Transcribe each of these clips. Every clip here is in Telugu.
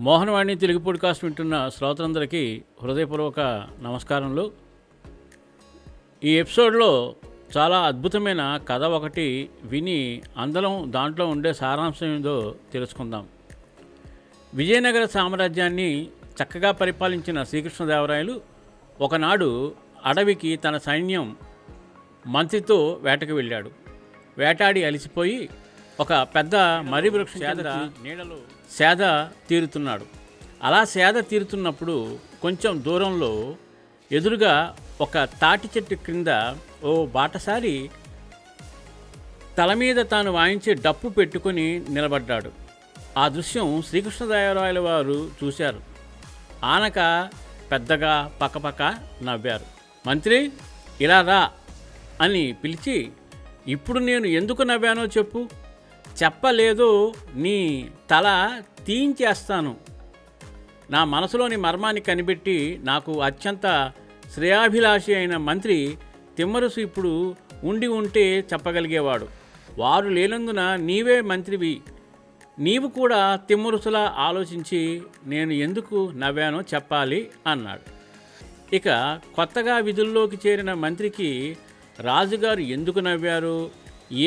మోహనవాణి తెలుగు పాడ్కాస్ట్ వింటున్న శ్రోతలందరికీ హృదయపూర్వక నమస్కారములు. ఈ ఎపిసోడ్లో చాలా అద్భుతమైన కథ ఒకటి విని అందరం దాంట్లో ఉండే సారాంశం ఏదో తెలుసుకుందాం. విజయనగర సామ్రాజ్యాన్ని చక్కగా పరిపాలించిన శ్రీకృష్ణదేవరాయలు ఒకనాడు అడవికి తన సైన్యం మంత్రితో వేటకు వెళ్ళాడు. వేటాడి అలిసిపోయి ఒక పెద్ద మర్రి వృక్షం నీడలో సేద తీరుతున్నాడు. అలా సేద తీరుతున్నప్పుడు కొంచెం దూరంలో ఎదురుగా ఒక తాటి చెట్టు క్రింద ఓ బాటసారి తల మీద తాను వాయించే డప్పు పెట్టుకొని నిలబడ్డాడు. ఆ దృశ్యం శ్రీకృష్ణదేవరాయల వారు చూశారు. ఆనక పెద్దగా పక్కపక్క నవ్వారు. మంత్రి, ఇలా రా అని పిలిచి, ఇప్పుడు నేను ఎందుకు నవ్వానో చెప్పు, చెప్పలేదు నీ తల తీయించేస్తాను. నా మనసులోని మర్మాన్ని కనిపెట్టి నాకు అత్యంత శ్రేయాభిలాషి అయిన మంత్రి తిమ్మరుసు ఇప్పుడు ఉండి ఉంటే చెప్పగలిగేవాడు. వారు లేనందున నీవే మంత్రివి. నీవు కూడా తిమ్మరుసులా ఆలోచించి నేను ఎందుకు నవ్వానో చెప్పాలి అన్నాడు. ఇక కొత్తగా విధుల్లోకి చేరిన మంత్రికి రాజుగారు ఎందుకు నవ్వారు,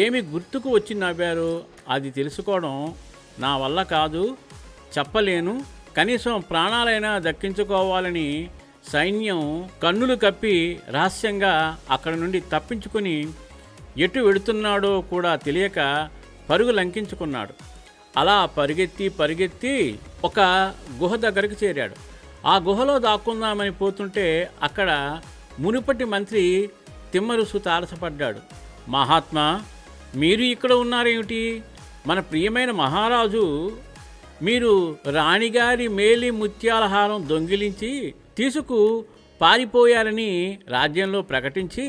ఏమి గుర్తుకు వచ్చి నవ్వారు అది తెలుసుకోవడం నా వల్ల కాదు, చెప్పలేను. కనీసం ప్రాణాలైనా దక్కించుకోవాలని సైన్యం కన్నులు కప్పి రహస్యంగా అక్కడి నుండి తప్పించుకుని ఎటు వెడుతున్నాడో కూడా తెలియక పరుగు లంకించుకున్నాడు. అలా పరిగెత్తి ఒక గుహ దగ్గరికి చేరాడు. ఆ గుహలో దాక్కుందామని పోతుంటే అక్కడ మునుపటి మంత్రి తిమ్మరుసు తారసపడ్డాడు. మహాత్మా, మీరు ఇక్కడ ఉన్నారేమిటి? మన ప్రియమైన మహారాజు మీరు రాణిగారి మేలి ముత్యాలహారం దొంగిలించి తీసుకు పారిపోయారని రాజ్యంలో ప్రకటించి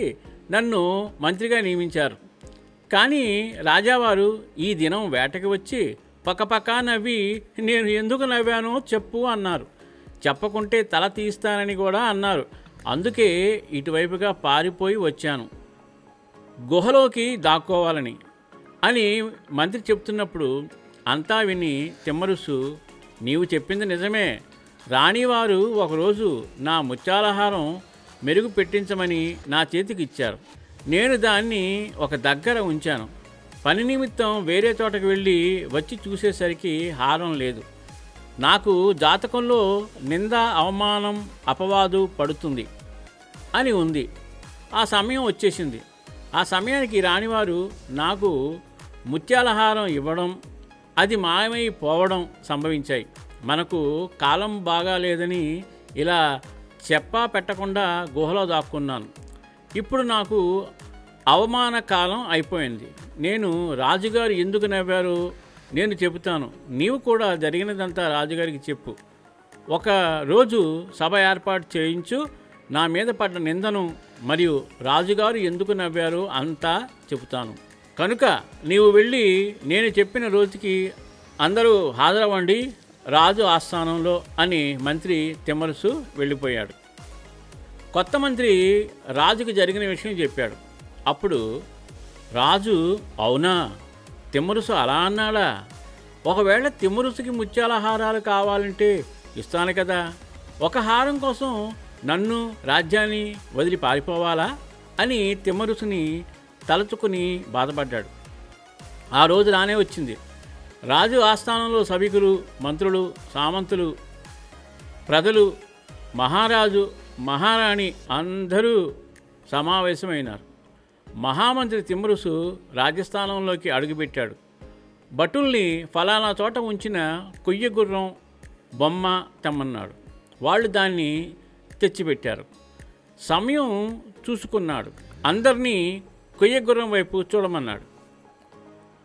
నన్ను మంత్రిగా నియమించారు. కానీ రాజావారు ఈ దినం వేటకి వచ్చి పక్కపక్క నవ్వి నేను ఎందుకు నవ్వానో చెప్పు అన్నారు. చెప్పకుంటే తల తీస్తానని కూడా అన్నారు. అందుకే ఇటువైపుగా పారిపోయి వచ్చాను, గుహలోకి దాక్కోవాలని అని మంత్రి చెప్తున్నప్పుడు అంతా విని తిమ్మరుసు, నీవు చెప్పింది నిజమే. రాణివారు ఒకరోజు నా ముత్యాలహారం మెరుగు పెట్టించమని నా చేతికి ఇచ్చారు. నేను దాన్ని ఒక దగ్గర ఉంచాను. పని నిమిత్తం వేరే చోటకు వెళ్ళి వచ్చి చూసేసరికి హారం లేదు. నాకు జాతకంలో నింద, అవమానం, అపవాదు పడుతుంది అని ఉంది. ఆ సమయం వచ్చేసింది. ఆ సమయానికి రాణివారు నాకు ముత్యాలహారం ఇవ్వడం, అది మాయమైపోవడం సంభవించాయి. మనకు కాలం బాగా లేదని ఇలా చెప్పా పెట్టకుండా గుహలో దాక్కున్నాను. ఇప్పుడు నాకు అవమాన కాలం అయిపోయింది. నేను రాజుగారు ఎందుకు నవ్వారు నేను చెబుతాను. నీవు కూడా జరిగినదంతా రాజుగారికి చెప్పు. ఒక రోజు సభ ఏర్పాటు చేయించు. నా మీద పడ్డ నిందను మరియు రాజుగారు ఎందుకు నవ్వారు అంతా చెబుతాను. కనుక నీవు వెళ్ళి నేను చెప్పిన రోజుకి అందరూ హాజరవ్వండి రాజు ఆస్థానంలో అని మంత్రి తిమ్మరుసు వెళ్ళిపోయాడు. కొత్త మంత్రి రాజుకు జరిగిన విషయం చెప్పాడు. అప్పుడు రాజు, అవునా, తిమ్మరుసు అలా అన్నాడా? ఒకవేళ తిమ్మరుసుకి ముత్యాలహారాలు కావాలంటే ఇస్తాను కదా. ఒక హారం కోసం నన్ను, రాజ్యాన్ని వదిలి పారిపోవాలా అని తిమ్మరుసుని తలుచుకుని బాధపడ్డాడు. ఆ రోజు రానే వచ్చింది. రాజు ఆస్థానంలో సభికులు, మంత్రులు, సామంతులు, ప్రజలు, మహారాజు, మహారాణి అందరూ సమావేశమైనారు. మహామంత్రి తిమ్మరుసు రాజస్థానంలోకి అడుగుపెట్టాడు. భటుల్ని ఫలానా చోట ఉంచిన కొయ్య గుర్రం బొమ్మ తెమ్మన్నాడు. వాళ్ళు దాన్ని తెచ్చిపెట్టారు. సమయం చూసుకున్నాడు. అందరినీ కొయ్య గుర్రం వైపు చూడమన్నాడు.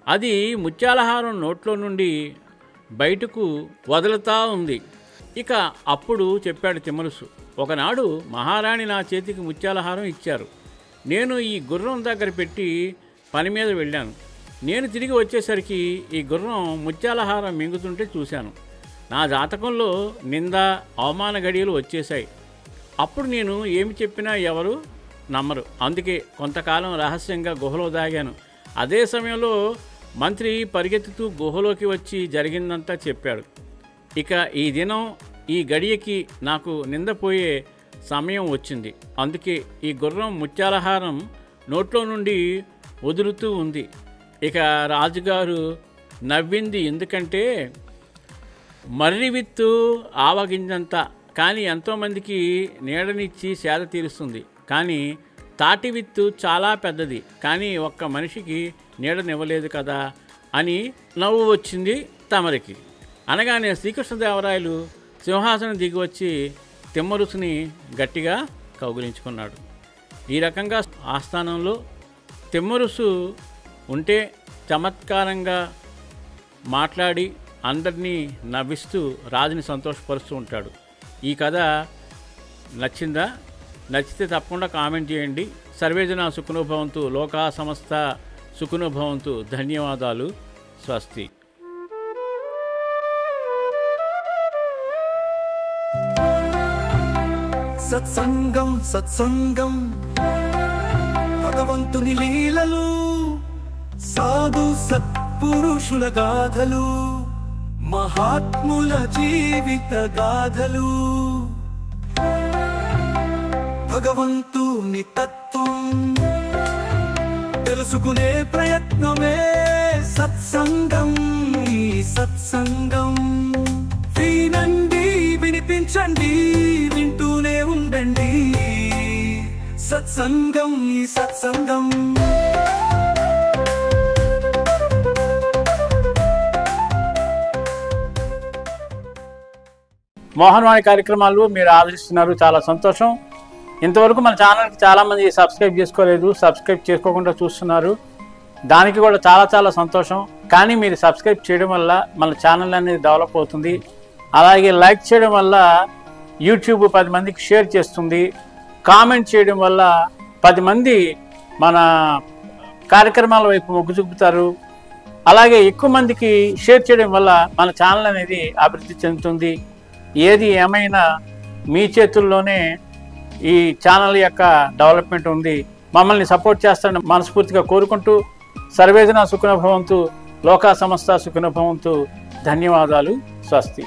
అది ముత్యాలహారం నోట్లో నుండి బయటకు వదులుతా ఉంది. ఇక అప్పుడు చెప్పాడు తిమ్మరుసు, ఒకనాడు మహారాణి నా చేతికి ముత్యాలహారం ఇచ్చారు. నేను ఈ గుర్రం దగ్గర పెట్టి పని మీద వెళ్ళాను. నేను తిరిగి వచ్చేసరికి ఈ గుర్రం ముత్యాలహారం మింగుతుంటే చూశాను. నా జాతకంలో నింద, అవమాన గడియలు వచ్చేశాయి. అప్పుడు నేను ఏమి చెప్పినా ఎవరు నమ్మరు. అందుకే కొంతకాలం రహస్యంగా గుహలో దాగాను. అదే సమయంలో మంత్రి పరిగెత్తుతూ గుహలోకి వచ్చి జరిగిందంతా చెప్పాడు. ఇక ఈ దినం ఈ గడియకి నాకు నిందపోయే సమయం వచ్చింది. అందుకే ఈ గుర్రం ముత్యాలహారం నోట్లో నుండి వదులుతూ ఉంది. ఇక రాజుగారు నవ్వింది. ఎందుకంటే మర్రి విత్తు ఆవగింజంత, కానీ ఎంతోమందికి నీడనిచ్చి సేద తీరుస్తుంది. కానీ తాటి విత్తు చాలా పెద్దది, కానీ ఒక్క మనిషికి నీడనివ్వలేదు కదా అని నవ్వు వచ్చింది తమరికి. అనగానే శ్రీకృష్ణదేవరాయలు సింహాసనం దిగి వచ్చి తిమ్మరుసుని గట్టిగా కౌగిలించుకున్నాడు. ఈ రకంగా ఆస్థానంలో తిమ్మరుసు ఉంటే చమత్కారంగా మాట్లాడి అందరినీ నవ్విస్తూ రాజుని సంతోషపరుస్తూ ఉంటాడు. ఈ కథ నచ్చిందా? నచ్చితే తప్పకుండా కామెంట్ చేయండి. సర్వేజన సుఖినో భవంతు, లోకా సమస్త సుఖినో భవంతు. ధన్యవాదాలు. స్వస్తి. సత్సంగం సత్సంగం భగవంతుని లీలలు, సాధు సత్పురుషుల గాథలు, మహాత్ముల జీవిత గాథలు, భగవంతుని తత్వం తెలుసుకునే ప్రయత్నమే సత్సంగం. ఈ సత్సంగం వినండి, వినిపించండి, వింటూనే ఉండండి. సత్సంగం, ఈ సత్సంగం. మోహన్వాణి కార్యక్రమాలు మీరు ఆదరిస్తున్నారు, చాలా సంతోషం. ఇంతవరకు మన ఛానల్కి చాలామంది సబ్స్క్రైబ్ చేసుకోలేదు, సబ్స్క్రైబ్ చేసుకోకుండా చూస్తున్నారు. దానికి కూడా చాలా చాలా సంతోషం. కానీ మీరు సబ్స్క్రైబ్ చేయడం వల్ల మన ఛానల్ అనేది డెవలప్ అవుతుంది. అలాగే లైక్ చేయడం వల్ల యూట్యూబ్ 10 మందికి షేర్ చేస్తుంది. కామెంట్ చేయడం వల్ల 10 మంది మన కార్యక్రమాల వైపు మొగ్గు చూపుతారు. అలాగే ఎక్కువ మందికి షేర్ చేయడం వల్ల మన ఛానల్ అనేది అభివృద్ధి చెందుతుంది. ఏది ఏమైనా మీ చేతుల్లోనే ఈ ఛానల్ యొక్క డెవలప్మెంట్ ఉంది. మమ్మల్ని సపోర్ట్ చేస్తారని మనస్ఫూర్తిగా కోరుకుంటూ సర్వేజన సుఖినో భవంతు, లోకా సమస్త సుఖినో భవంతు. ధన్యవాదాలు. స్వస్తి.